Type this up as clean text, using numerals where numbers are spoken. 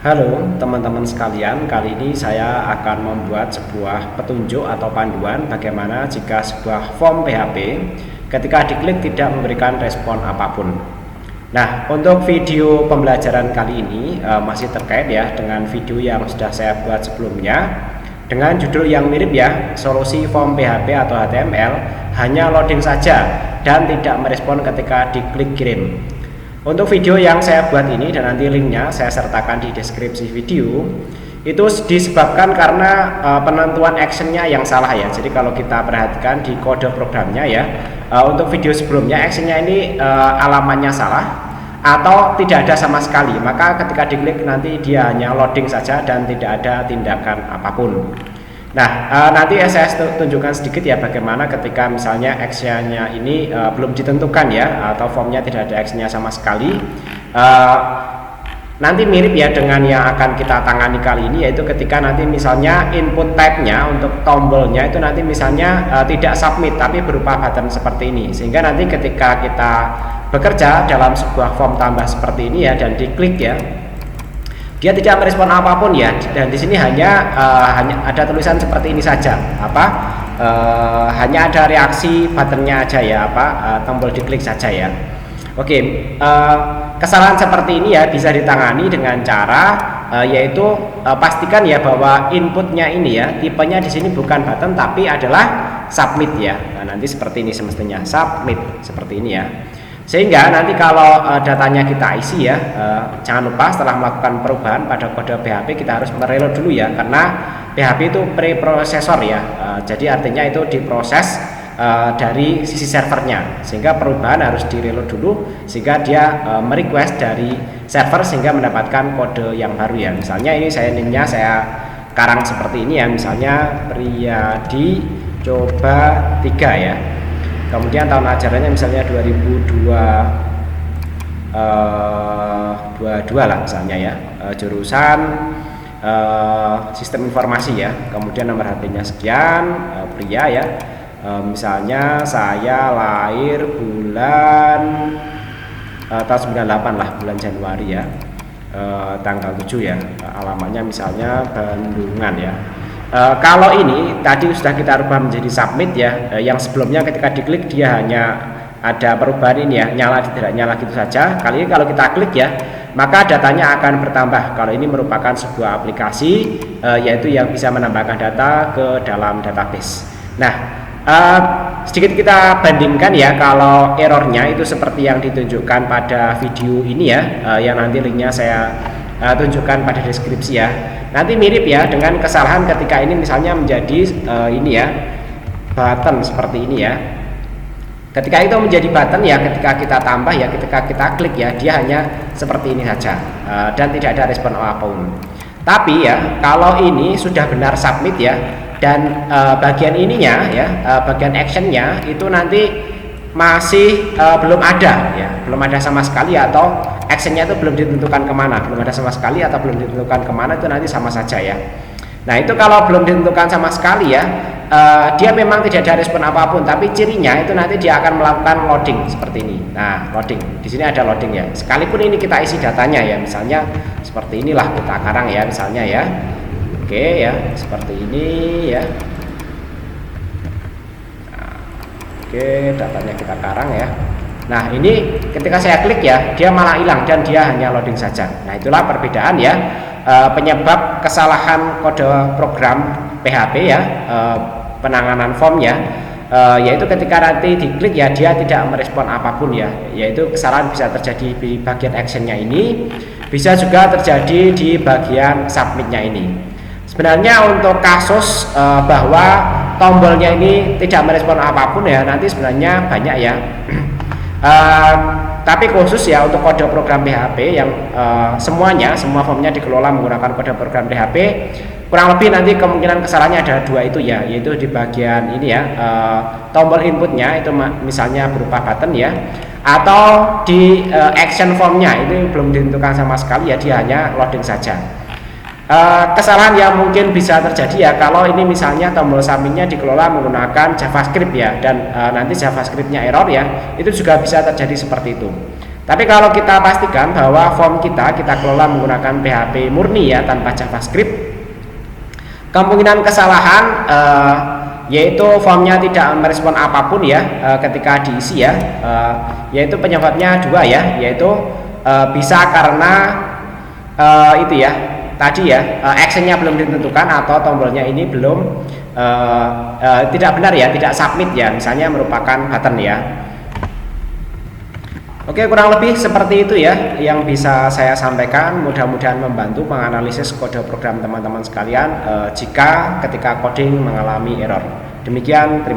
Halo teman-teman sekalian, kali ini saya akan membuat sebuah petunjuk atau panduan bagaimana jika sebuah form PHP ketika diklik tidak memberikan respon apapun. Nah, untuk video pembelajaran kali ini masih terkait ya dengan video yang sudah saya buat sebelumnya dengan judul yang mirip ya, solusi form PHP atau HTML hanya loading saja dan tidak merespon ketika diklik kirim. Untuk video yang saya buat ini dan nanti linknya saya sertakan di deskripsi video, itu disebabkan karena penentuan actionnya yang salah ya. Jadi kalau kita perhatikan di kode programnya ya, untuk video sebelumnya actionnya ini alamannya salah atau tidak ada sama sekali, maka ketika diklik nanti dia hanya loading saja dan tidak ada tindakan apapun. Nah, nanti saya tunjukkan sedikit ya bagaimana ketika misalnya actionnya ini belum ditentukan ya, atau formnya tidak ada actionnya sama sekali. Nanti mirip ya dengan yang akan kita tangani kali ini, yaitu ketika nanti misalnya input type-nya untuk tombolnya itu nanti misalnya tidak submit tapi berupa button seperti ini, sehingga nanti ketika kita bekerja dalam sebuah form tambah seperti ini ya dan diklik ya, dia tidak merespon apapun ya, dan di sini hanya ada tulisan seperti ini saja, hanya ada reaksi buttonnya aja ya, tombol diklik saja ya. Oke, kesalahan seperti ini ya bisa ditangani dengan cara yaitu pastikan ya bahwa inputnya ini ya tipenya di sini bukan button tapi adalah submit ya. Nah, nanti seperti ini semestinya submit seperti ini ya. Sehingga nanti kalau datanya kita isi ya, jangan lupa setelah melakukan perubahan pada kode PHP kita harus mereload dulu ya, karena PHP itu preprosesor ya, jadi artinya itu diproses dari sisi servernya, sehingga perubahan harus direload dulu sehingga dia merequest dari server sehingga mendapatkan kode yang baru ya. Misalnya ini linknya saya karang seperti ini ya, misalnya Priyadi coba 3 ya. Kemudian tahun ajarannya misalnya 2022 lah misalnya ya, jurusan sistem informasi ya, kemudian nomor HP-nya sekian, pria ya, misalnya saya lahir bulan tahun 98 lah, bulan Januari ya, tanggal 7 ya, alamatnya misalnya Bandungan ya. Kalau ini tadi sudah kita rubah menjadi submit ya, yang sebelumnya ketika diklik dia hanya ada perubahan ini ya, nyala tidak nyala gitu saja. Kali ini kalau kita klik ya, maka datanya akan bertambah. Kalau ini merupakan sebuah aplikasi yaitu yang bisa menambahkan data ke dalam database. Nah, sedikit kita bandingkan ya, kalau errornya itu seperti yang ditunjukkan pada video ini ya, yang nanti linknya saya tunjukkan pada deskripsi ya. Nanti mirip ya dengan kesalahan ketika ini misalnya menjadi ini ya, button seperti ini ya. Ketika itu menjadi button ya, ketika kita tambah ya, ketika kita klik ya, dia hanya seperti ini saja dan tidak ada respon apapun. Tapi ya kalau ini sudah benar submit ya, dan bagian ininya ya, bagian actionnya itu nanti masih belum ada ya, belum ada sama sekali, atau actionnya itu belum ditentukan kemana, belum ada sama sekali atau belum ditentukan kemana, itu nanti sama saja ya. Nah, itu kalau belum ditentukan sama sekali ya, dia memang tidak ada respon apapun, tapi cirinya itu nanti dia akan melakukan loading seperti ini. Nah, loading di sini ada loading ya, sekalipun ini kita isi datanya ya, misalnya seperti inilah kita karang ya misalnya ya. Oke ya, seperti ini ya. Oke, datanya kita karang ya. Nah, ini ketika saya klik ya, dia malah hilang dan dia hanya loading saja. Nah, itulah perbedaan ya, penyebab kesalahan kode program PHP ya, penanganan form ya, yaitu ketika nanti diklik ya dia tidak merespon apapun ya, yaitu kesalahan bisa terjadi di bagian actionnya ini, bisa juga terjadi di bagian submitnya ini. Sebenarnya untuk kasus bahwa tombolnya ini tidak merespon apapun ya, nanti sebenarnya banyak ya. Tapi khusus ya untuk kode program PHP yang semua formnya dikelola menggunakan kode program PHP, kurang lebih nanti kemungkinan kesalahannya ada dua itu ya, yaitu di bagian ini ya, tombol inputnya itu misalnya berupa button ya, atau di action formnya itu belum ditentukan sama sekali ya, dia hanya loading saja. Kesalahan yang mungkin bisa terjadi ya kalau ini misalnya tombol submitnya dikelola menggunakan JavaScript ya, dan nanti JavaScriptnya error ya, itu juga bisa terjadi seperti itu. Tapi kalau kita pastikan bahwa form kita kelola menggunakan PHP murni ya, tanpa JavaScript, kemungkinan kesalahan yaitu formnya tidak merespon apapun ya ketika diisi ya, yaitu penyebabnya dua ya, yaitu bisa karena itu ya tadi ya, actionnya belum ditentukan atau tombolnya ini belum tidak benar ya, tidak submit ya, misalnya merupakan button ya. Oke, kurang lebih seperti itu ya yang bisa saya sampaikan. Mudah-mudahan membantu menganalisis kode program teman-teman sekalian jika ketika coding mengalami error. Demikian, terima kasih.